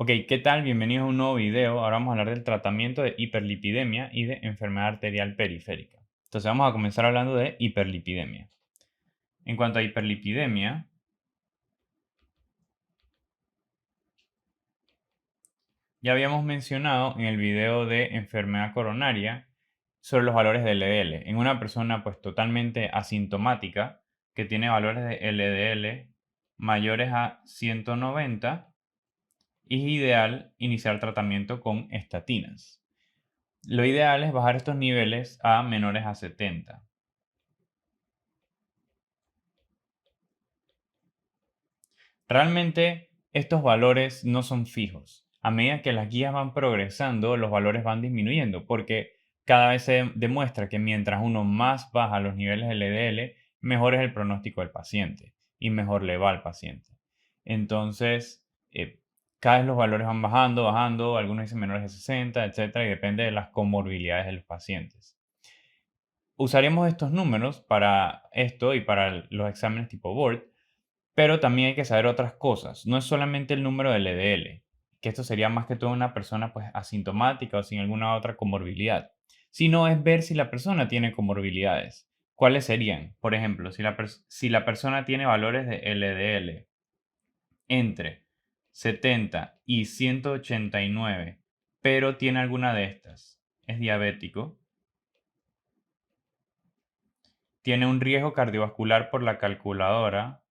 Ok, ¿qué tal? Bienvenidos a un nuevo video. Ahora vamos a hablar del tratamiento de hiperlipidemia y de enfermedad arterial periférica. Entonces vamos a comenzar hablando de hiperlipidemia. En cuanto a hiperlipidemia, ya habíamos mencionado en el video de enfermedad coronaria sobre los valores de LDL. En una persona pues totalmente asintomática que tiene valores de LDL mayores a 190, es ideal iniciar tratamiento con estatinas. Lo ideal es bajar estos niveles a menores a 70. Realmente estos valores no son fijos. A medida que las guías van progresando, los valores van disminuyendo porque cada vez se demuestra que mientras uno más baja los niveles de LDL, mejor es el pronóstico del paciente y mejor le va al paciente. Entonces, cada vez los valores van bajando, bajando, algunos dicen menores de 60, etcétera, y depende de las comorbilidades de los pacientes. Usaremos estos números para esto y para los exámenes tipo BORD, pero también hay que saber otras cosas. No es solamente el número de LDL, que esto sería más que todo una persona pues asintomática o sin alguna otra comorbilidad, sino es ver si la persona tiene comorbilidades. ¿Cuáles serían? Por ejemplo, si la persona tiene valores de LDL entre 70 y 189, pero tiene alguna de estas, es diabético, tiene un riesgo cardiovascular por la calculadora,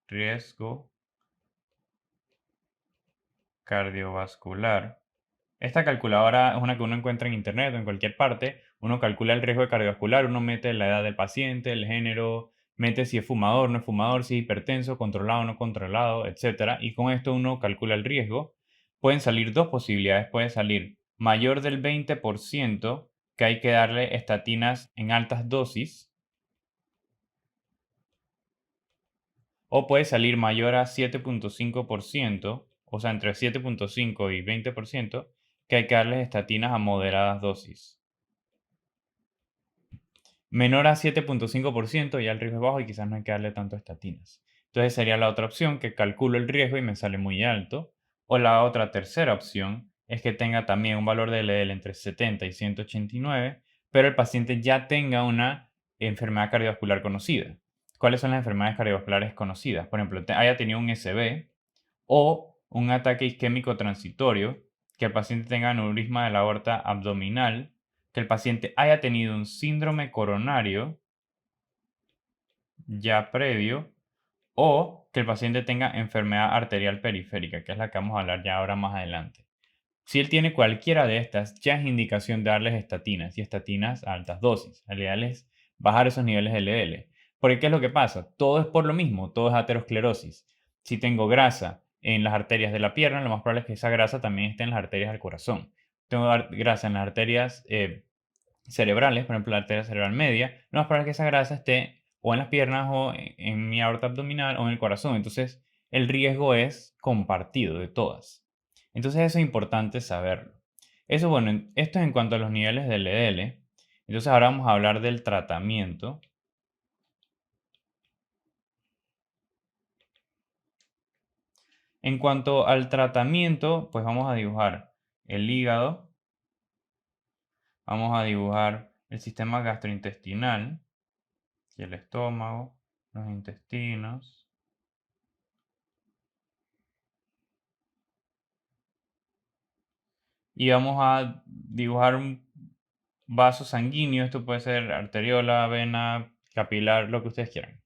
riesgo cardiovascular. Esta calculadora es una que uno encuentra en internet o en cualquier parte. Uno calcula el riesgo cardiovascular, uno mete la edad del paciente, el género, mete si es fumador, no es fumador, si es hipertenso, controlado, no controlado, etcétera. Y con esto uno calcula el riesgo. Pueden salir dos posibilidades. Puede salir mayor del 20% que hay que darle estatinas en altas dosis, o puede salir mayor a 7,5%, o sea, entre 7,5 y 20%, que hay que darles estatinas a moderadas dosis. Menor a 7,5% ya el riesgo es bajo y quizás no hay que darle tanto estatinas. Entonces sería la otra opción, que calculo el riesgo y me sale muy alto. O la otra tercera opción es que tenga también un valor de LDL entre 70 y 189, pero el paciente ya tenga una enfermedad cardiovascular conocida. ¿Cuáles son las enfermedades cardiovasculares conocidas? Por ejemplo, haya tenido un SB o un ataque isquémico transitorio, que el paciente tenga aneurisma de la aorta abdominal, que el paciente haya tenido un síndrome coronario ya previo, o que el paciente tenga enfermedad arterial periférica, que es la que vamos a hablar ya ahora más adelante. Si él tiene cualquiera de estas, ya es indicación de darles estatinas y estatinas a altas dosis. El ideal es bajar esos niveles de LDL. Porque ¿qué es lo que pasa? Todo es por lo mismo, todo es aterosclerosis. Si tengo grasa en las arterias de la pierna, lo más probable es que esa grasa también esté en las arterias del corazón. Tengo grasa en las arterias cerebrales, por ejemplo la arteria cerebral media, lo más probable es que esa grasa esté o en las piernas o en mi aorta abdominal o en el corazón. Entonces el riesgo es compartido de todas. Entonces eso es importante saberlo. Eso, bueno, esto es en cuanto a los niveles de LDL. Entonces ahora vamos a hablar del tratamiento. En cuanto al tratamiento, pues vamos a dibujar el hígado, vamos a dibujar el sistema gastrointestinal y el estómago, los intestinos. Y vamos a dibujar un vaso sanguíneo. Esto puede ser arteriola, vena, capilar, lo que ustedes quieran.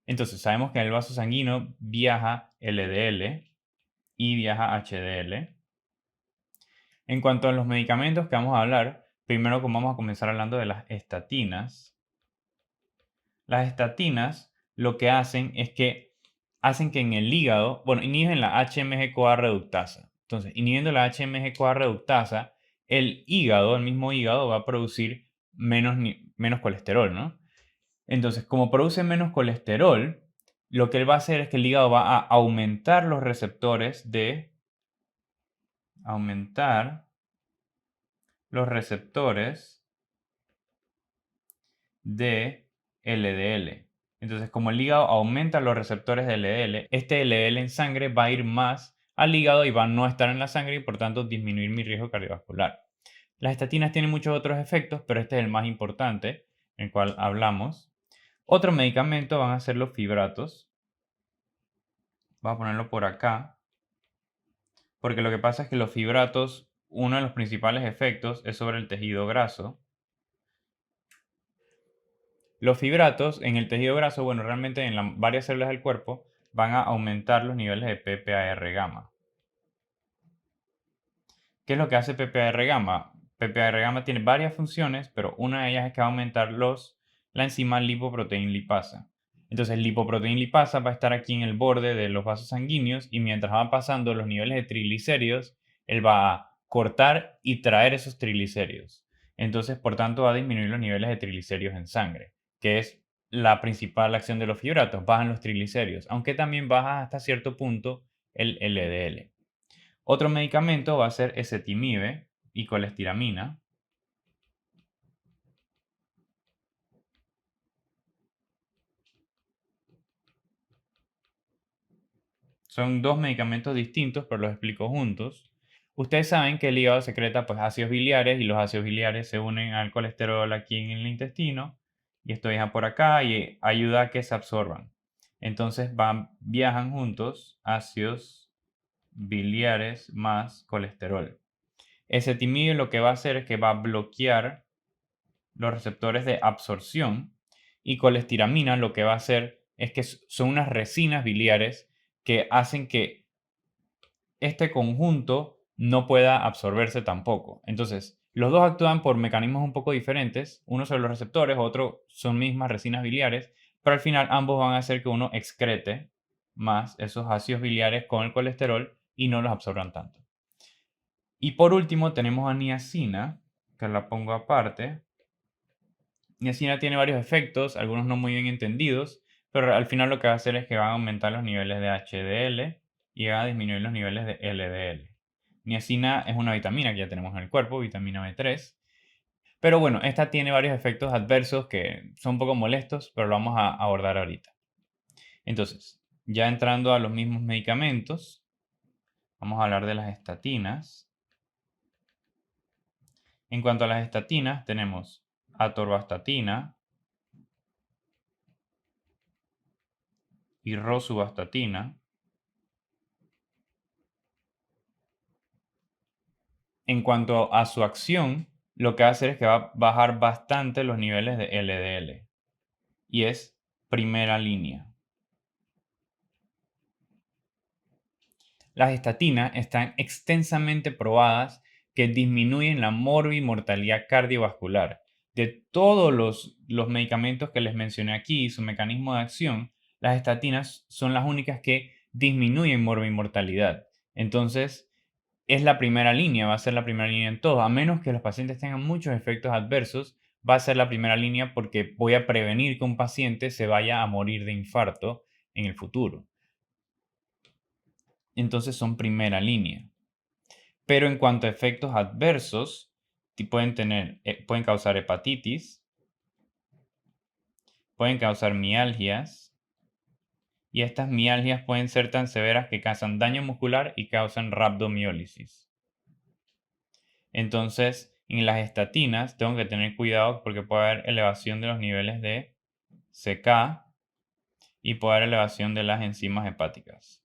Entonces, sabemos que en el vaso sanguíneo viaja LDL y viaja HDL. En cuanto a los medicamentos que vamos a hablar, primero vamos a comenzar hablando de las estatinas. Las estatinas lo que hacen es que hacen que en el hígado, bueno, inhiben la HMG-CoA reductasa. Entonces, inhibiendo la HMG-CoA reductasa, el hígado, el mismo hígado, va a producir menos colesterol, ¿no? Entonces, como produce menos colesterol, lo que él va a hacer es que el hígado va a aumentar los receptores de LDL. Entonces, como el hígado aumenta los receptores de LDL, este LDL en sangre va a ir más al hígado y van a no estar en la sangre y por tanto disminuir mi riesgo cardiovascular. Las estatinas tienen muchos otros efectos, pero este es el más importante, el cual hablamos. Otro medicamento van a ser los fibratos. Voy a ponerlo por acá, porque lo que pasa es que los fibratos, uno de los principales efectos es sobre el tejido graso. Los fibratos en el tejido graso, bueno, realmente en varias células del cuerpo, van a aumentar los niveles de PPAR gamma. ¿Qué es lo que hace PPAR gamma? PPAR gamma tiene varias funciones, pero una de ellas es que va a aumentar la enzima lipoproteína lipasa. Entonces, lipoproteína lipasa va a estar aquí en el borde de los vasos sanguíneos y mientras van pasando los niveles de triglicéridos, él va a cortar y traer esos triglicéridos. Entonces, por tanto, va a disminuir los niveles de triglicéridos en sangre, que es la principal acción de los fibratos, bajan los triglicéridos, aunque también baja hasta cierto punto el LDL. Otro medicamento va a ser ezetimibe y colestiramina. Son dos medicamentos distintos, pero los explico juntos. Ustedes saben que el hígado secreta pues, ácidos biliares y los ácidos biliares se unen al colesterol aquí en el intestino y esto viaja por acá y ayuda a que se absorban. Entonces viajan juntos ácidos biliares más colesterol. Ezetimibe lo que va a hacer es que va a bloquear los receptores de absorción y colestiramina lo que va a hacer es que son unas resinas biliares que hacen que este conjunto no pueda absorberse tampoco. Entonces, los dos actúan por mecanismos un poco diferentes, uno sobre los receptores, otro son mismas resinas biliares, pero al final ambos van a hacer que uno excrete más esos ácidos biliares con el colesterol y no los absorban tanto. Y por último tenemos a niacina, que la pongo aparte. Niacina tiene varios efectos, algunos no muy bien entendidos, pero al final lo que va a hacer es que va a aumentar los niveles de HDL y va a disminuir los niveles de LDL. Niacina es una vitamina que ya tenemos en el cuerpo, vitamina B3. Pero bueno, esta tiene varios efectos adversos que son un poco molestos, pero lo vamos a abordar ahorita. Entonces, ya entrando a los mismos medicamentos, vamos a hablar de las estatinas. En cuanto a las estatinas, tenemos atorvastatina y rosuvastatina. En cuanto a su acción, lo que va a hacer es que va a bajar bastante los niveles de LDL y es primera línea. Las estatinas están extensamente probadas que disminuyen la morbimortalidad cardiovascular. De todos los medicamentos que les mencioné aquí y su mecanismo de acción, las estatinas son las únicas que disminuyen morbimortalidad. Entonces, es la primera línea, va a ser la primera línea en todo. A menos que los pacientes tengan muchos efectos adversos, va a ser la primera línea porque voy a prevenir que un paciente se vaya a morir de infarto en el futuro. Entonces son primera línea. Pero en cuanto a efectos adversos, pueden causar hepatitis, pueden causar mialgias, y estas mialgias pueden ser tan severas que causan daño muscular y causan rhabdomiólisis. Entonces, en las estatinas tengo que tener cuidado porque puede haber elevación de los niveles de CK y puede haber elevación de las enzimas hepáticas.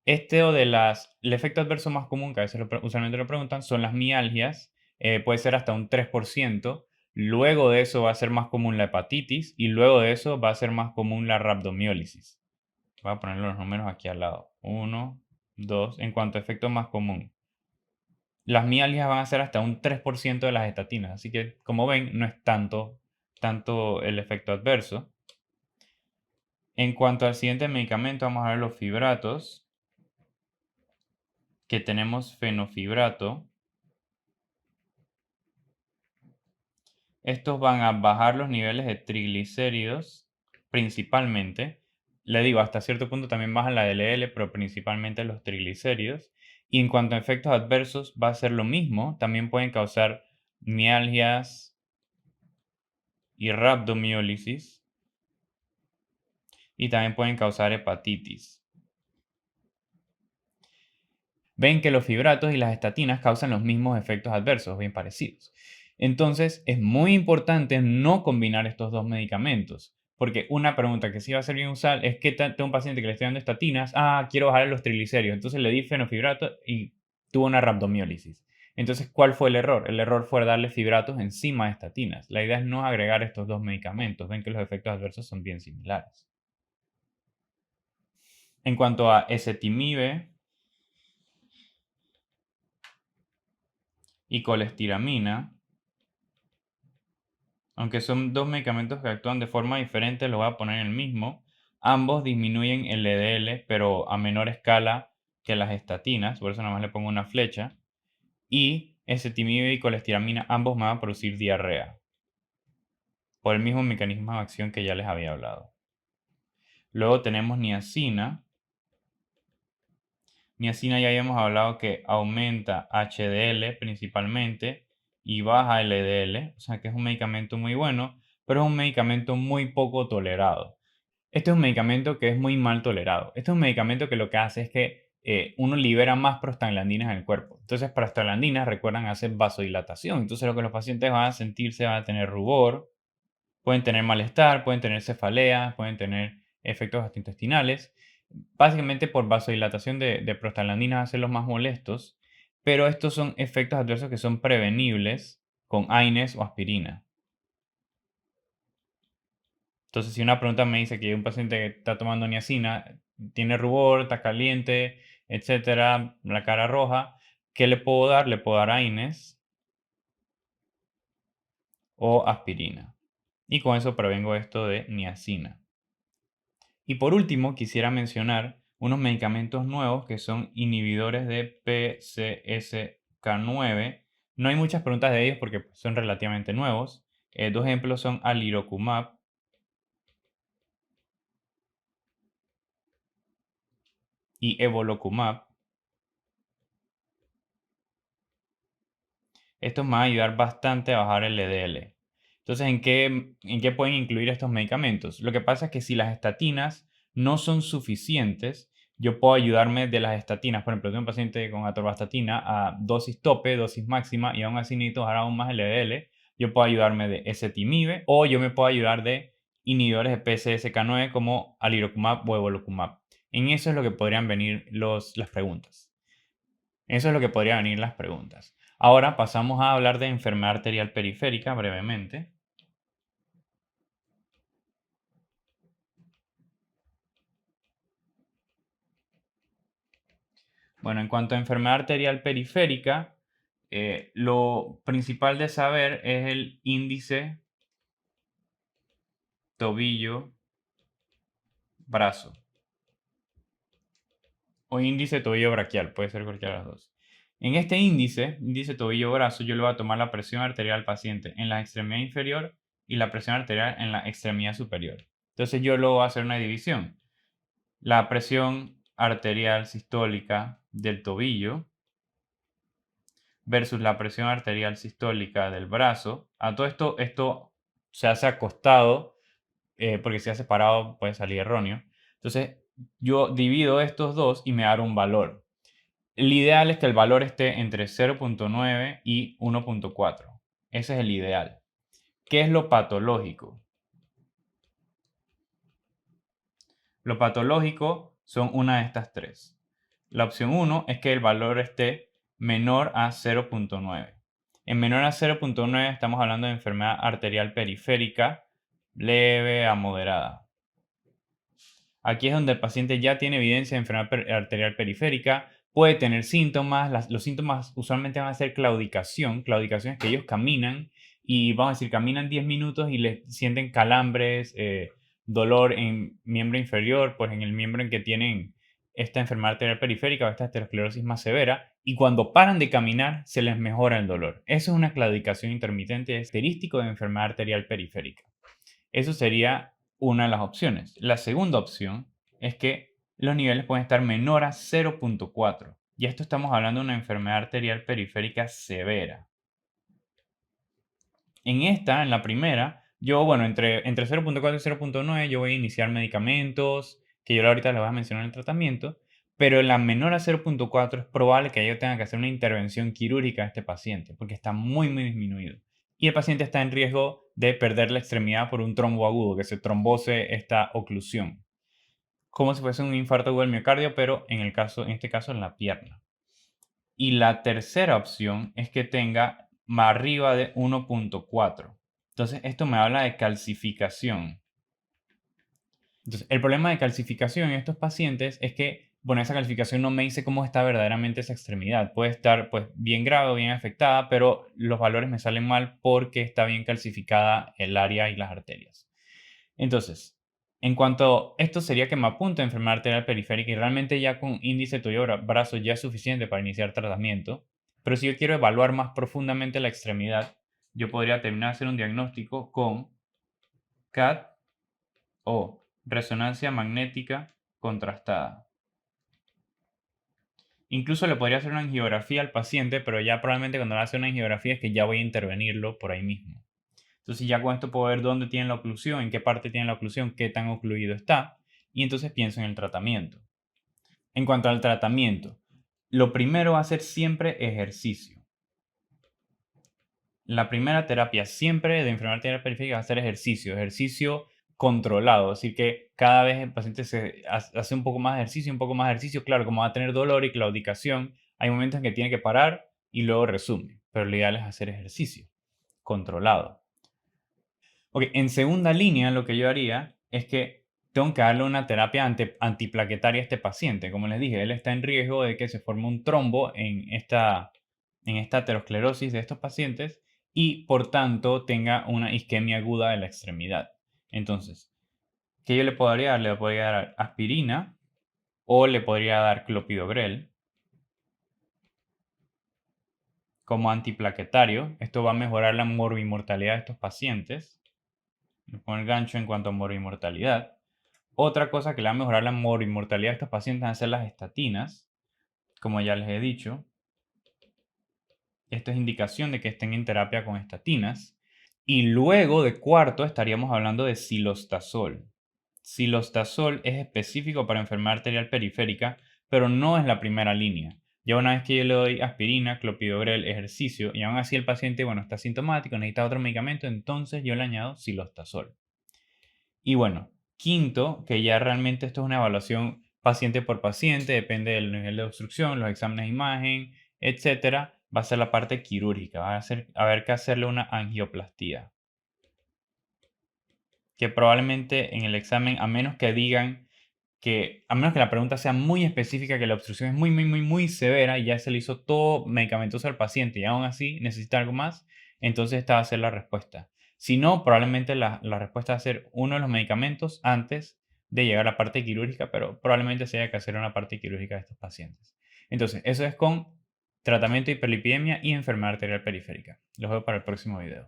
El efecto adverso más común, que a veces usualmente lo preguntan, son las mialgias. Puede ser hasta un 3%. Luego de eso va a ser más común la hepatitis y luego de eso va a ser más común la rhabdomiólisis. Voy a poner los números aquí al lado. 1, 2. En cuanto a efecto más común. Las mialgias van a ser hasta un 3% de las estatinas. Así que, como ven, no es tanto el efecto adverso. En cuanto al siguiente medicamento, vamos a ver los fibratos. Que tenemos fenofibrato. Estos van a bajar los niveles de triglicéridos principalmente. Le digo, hasta cierto punto también bajan la LDL, pero principalmente los triglicéridos. Y en cuanto a efectos adversos, va a ser lo mismo. También pueden causar mialgias y rhabdomiólisis. y también pueden causar hepatitis. Ven que los fibratos y las estatinas causan los mismos efectos adversos, bien parecidos. Entonces, es muy importante no combinar estos dos medicamentos, porque una pregunta que sí va a ser bien usar es que tengo un paciente que le estoy dando estatinas, quiero bajar los triglicéridos, entonces le di fenofibrato y tuvo una rhabdomiólisis. Entonces, ¿cuál fue el error? El error fue darle fibratos encima de estatinas. La idea es no agregar estos dos medicamentos. Ven que los efectos adversos son bien similares. En cuanto a ezetimibe y colestiramina, aunque son dos medicamentos que actúan de forma diferente, los voy a poner en el mismo. Ambos disminuyen el LDL, pero a menor escala que las estatinas, por eso nada más le pongo una flecha. Y ezetimibe y colestiramina, ambos me van a producir diarrea, por el mismo mecanismo de acción que ya les había hablado. Luego tenemos niacina. Niacina ya habíamos hablado que aumenta HDL principalmente y baja LDL, o sea que es un medicamento muy bueno, pero es un medicamento muy poco tolerado. Este es un medicamento que es muy mal tolerado. Este es un medicamento que lo que hace es que uno libera más prostaglandinas en el cuerpo. Entonces, prostaglandinas recuerdan hacer vasodilatación. Entonces, lo que los pacientes van a sentirse, van a tener rubor, pueden tener malestar, pueden tener cefalea, pueden tener efectos gastrointestinales. Básicamente por vasodilatación de prostaglandinas hacen los más molestos, pero estos son efectos adversos que son prevenibles con AINES o aspirina. Entonces, si una pregunta me dice que hay un paciente que está tomando niacina, tiene rubor, está caliente, etcétera, la cara roja, ¿qué le puedo dar? Le puedo dar AINES o aspirina. Y con eso prevengo esto de niacina. Y por último, quisiera mencionar unos medicamentos nuevos que son inhibidores de PCSK9. No hay muchas preguntas de ellos porque son relativamente nuevos. Dos ejemplos son alirocumab y evolocumab. Estos me van a ayudar bastante a bajar el LDL. Entonces, ¿en qué pueden incluir estos medicamentos? Lo que pasa es que si las estatinas no son suficientes, yo puedo ayudarme de las estatinas. Por ejemplo, tengo un paciente con atorvastatina a dosis tope, dosis máxima, y aún así necesito bajar aún más el LDL. Yo puedo ayudarme de ezetimibe o yo me puedo ayudar de inhibidores de PCSK9 como alirocumab o evolocumab. En eso es lo que podrían venir las preguntas. Eso es lo que podrían venir las preguntas. Ahora pasamos a hablar de enfermedad arterial periférica brevemente. Bueno, en cuanto a enfermedad arterial periférica, lo principal de saber es el índice tobillo-brazo o índice tobillo braquial, puede ser cualquiera de las dos. En este índice tobillo-brazo, yo le voy a tomar la presión arterial al paciente en la extremidad inferior y la presión arterial en la extremidad superior. Entonces yo luego voy a hacer una división. La presión arterial sistólica del tobillo versus la presión arterial sistólica del brazo. A todo esto se hace acostado, porque si hace parado puede salir erróneo. Entonces, yo divido estos dos y me da un valor. El ideal es que el valor esté entre 0.9 y 1.4. Ese es el ideal. ¿Qué es lo patológico? Lo patológico son una de estas tres. La opción 1 es que el valor esté menor a 0.9. En menor a 0.9 estamos hablando de enfermedad arterial periférica leve a moderada. Aquí es donde el paciente ya tiene evidencia de enfermedad arterial periférica, puede tener síntomas, los síntomas usualmente van a ser claudicación. Claudicación es que ellos caminan y vamos a decir, caminan 10 minutos y les sienten calambres, dolor en miembro inferior, pues en el miembro en que tienen esta enfermedad arterial periférica o esta aterosclerosis más severa, y cuando paran de caminar se les mejora el dolor. Eso es una claudicación intermitente, es característico de enfermedad arterial periférica. Eso sería una de las opciones. La segunda opción es que los niveles pueden estar menor a 0.4. Y esto estamos hablando de una enfermedad arterial periférica severa. En la primera, Yo, bueno, entre 0.4 y 0.9 yo voy a iniciar medicamentos, que yo ahorita les voy a mencionar el tratamiento, pero en la menor a 0.4 es probable que yo tenga que hacer una intervención quirúrgica a este paciente, porque está muy, muy disminuido. Y el paciente está en riesgo de perder la extremidad por un trombo agudo, que se trombose esta oclusión, como si fuese un infarto agudo del miocardio, pero en este caso en la pierna. Y la tercera opción es que tenga más arriba de 1.4. Entonces, esto me habla de calcificación. Entonces, el problema de calcificación en estos pacientes es que, bueno, esa calcificación no me dice cómo está verdaderamente esa extremidad. Puede estar, pues, bien grave o bien afectada, pero los valores me salen mal porque está bien calcificada el área y las arterias. Entonces, en cuanto esto sería que me apunta a enfermedad arterial periférica y realmente ya con índice tobillo brazo ya es suficiente para iniciar tratamiento, pero si yo quiero evaluar más profundamente la extremidad, yo podría terminar de hacer un diagnóstico con CAT o resonancia magnética contrastada. Incluso le podría hacer una angiografía al paciente, pero ya probablemente cuando le hace una angiografía es que ya voy a intervenirlo por ahí mismo. Entonces ya con esto puedo ver dónde tiene la oclusión, en qué parte tiene la oclusión, qué tan ocluido está, y entonces pienso en el tratamiento. En cuanto al tratamiento, lo primero va a ser siempre ejercicio. La primera terapia siempre de enfermedad arterial periférica va a ser ejercicio controlado, es decir, que cada vez el paciente se hace un poco más de ejercicio, un poco más de ejercicio, claro, como va a tener dolor y claudicación, hay momentos en que tiene que parar y luego resume, pero lo ideal es hacer ejercicio controlado. Ok, en segunda línea lo que yo haría es que tengo que darle una terapia antiplaquetaria a este paciente. Como les dije, él está en riesgo de que se forme un trombo en esta aterosclerosis de estos pacientes y por tanto tenga una isquemia aguda de la extremidad. Entonces, ¿qué yo le podría dar? Le podría dar aspirina o le podría dar clopidogrel como antiplaquetario. Esto va a mejorar la morbimortalidad de estos pacientes. Le pongo el gancho en cuanto a morbimortalidad. Otra cosa que le va a mejorar la morbimortalidad de estos pacientes van a ser las estatinas, como ya les he dicho. Esto es indicación de que estén en terapia con estatinas. Y luego de cuarto estaríamos hablando de cilostazol. Cilostazol es específico para enfermedad arterial periférica, pero no es la primera línea. Ya una vez que yo le doy aspirina, clopidogrel, ejercicio, y aún así el paciente, bueno, está sintomático, necesita otro medicamento, entonces yo le añado cilostazol. Y bueno, quinto, que ya realmente esto es una evaluación paciente por paciente, depende del nivel de obstrucción, los exámenes de imagen, etcétera, va a ser la parte quirúrgica, va a haber que hacerle una angioplastía. Que probablemente en el examen, a menos que la pregunta sea muy específica, que la obstrucción es muy, muy, muy, muy severa y ya se le hizo todo medicamentoso al paciente y aún así necesita algo más, entonces esta va a ser la respuesta. Si no, probablemente la respuesta va a ser uno de los medicamentos antes de llegar a la parte quirúrgica, pero probablemente se haya que hacer una parte quirúrgica de estos pacientes. Entonces, eso es con tratamiento de hiperlipidemia y enfermedad arterial periférica. Los veo para el próximo video.